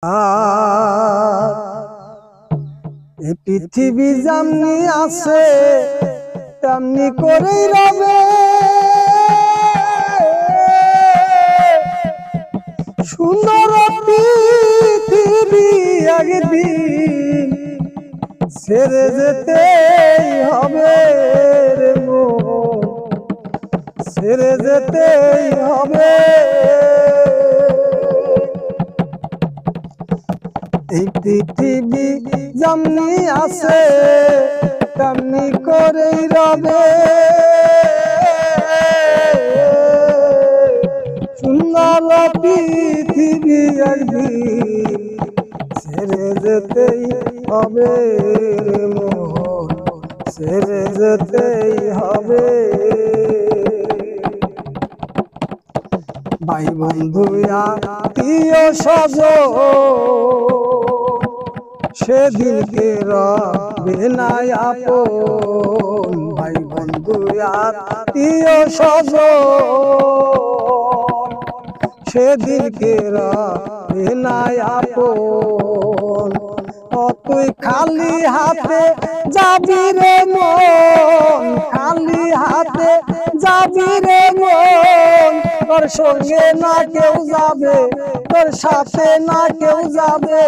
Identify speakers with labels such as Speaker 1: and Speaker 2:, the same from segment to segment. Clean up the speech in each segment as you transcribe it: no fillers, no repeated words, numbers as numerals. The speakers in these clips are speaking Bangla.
Speaker 1: এই পৃথিবী যেমনি আছে তেমনি করেই রবে। সুন্দর পৃথিবী একদিন ছেড়ে যেতেই হবে রে মন, ছেড়ে যেতেই হবে। এই পৃথিবী যেমনি আছে তেমনি করেই রবে। সুন্দর পৃথিবী একদিন ছেড়ে যেতেই হবে রে মন, ছেড়ে যেতেই হবে। ভাই বন্ধু আত্মীয় স্বজন সেদিনকে রবে না আপন। ভাই বন্ধু আত্মীয় স্বজন সেদিনকে রবে না আপন। তুই খালি হাতে যাবি রে মন, খালি হাতে যাবি রে মন। তোর সঙ্গে না কেউ যাবে, তোর সাথে না কেউ যাবে।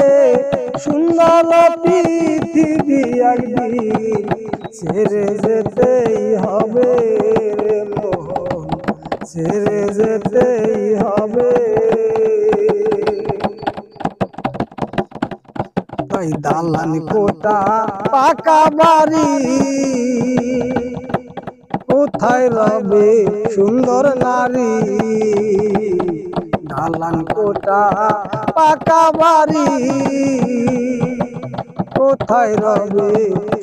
Speaker 1: সুন্দর পৃথিবী একদিন ছেড়ে যেতেই হবে রে মন, ছেড়ে যেতেই হবে। তাই দালান কোঠা পাকা বাড়ি কোথায় রবে সুন্দর নারী। দালান কোঠা পাকা বাড়ি কোথায় রবে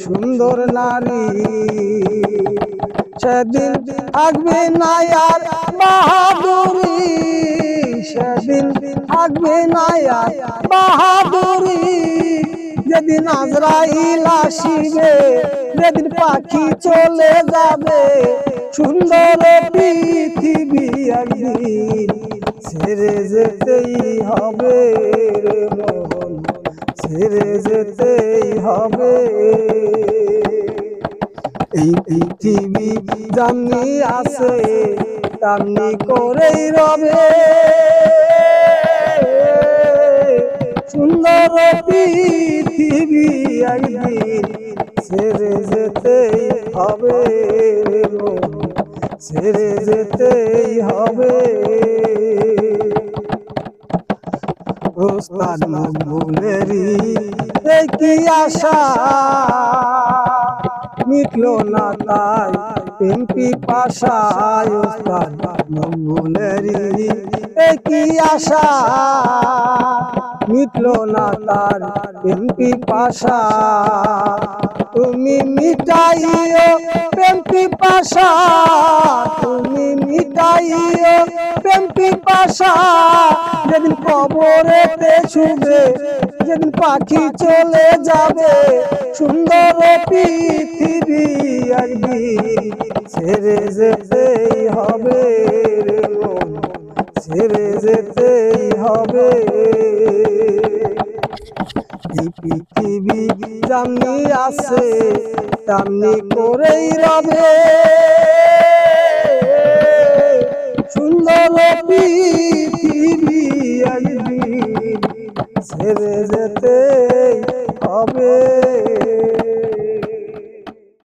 Speaker 1: সুন্দর নারী। সেদিন থাকবে না আর বাহাদুরি, সেদিন থাকবে না আর বাহাদুরি। যেদিন আজরাইল আসিবে, যেদিন পাখি চলে যাবে। সুন্দর পৃথিবী একদিন ছেড়ে যেতেই হবে রে মন, ছেড়ে যেতেই হবে। এই পৃথিবী যেমনি আছে তেমনি করেই রবে। সুন্দর পৃথিবী একদিন ছেড়ে যেতেই হবে রে মন, ছেড়ে যেতেই হবে। ওস্তাদ মকবুলেরই এই কি আশা মিটলো না তাই প্রেম পিপাসায়। ওস্তাদ মকবুলেরই এই কি আশা মিটলো না তার প্রেম পিপাসা। তুমি মিটাইও প্রেম পিপাসা, তুমি মিটাইও প্রেম পিপাসা। যেদিন কবরেতে শুবে, যেদিন পাখি চলে যাবে। সুন্দর পৃথিবী একদিন ছেড়ে যেতেই হবে রে মন, ছেড়ে যেতেই হবে। এই পৃথিবী যেমনি আছে তেমনি করেই রবে। সুন্দর পৃথিবী একদিন ছেড়ে যেতেই হবে।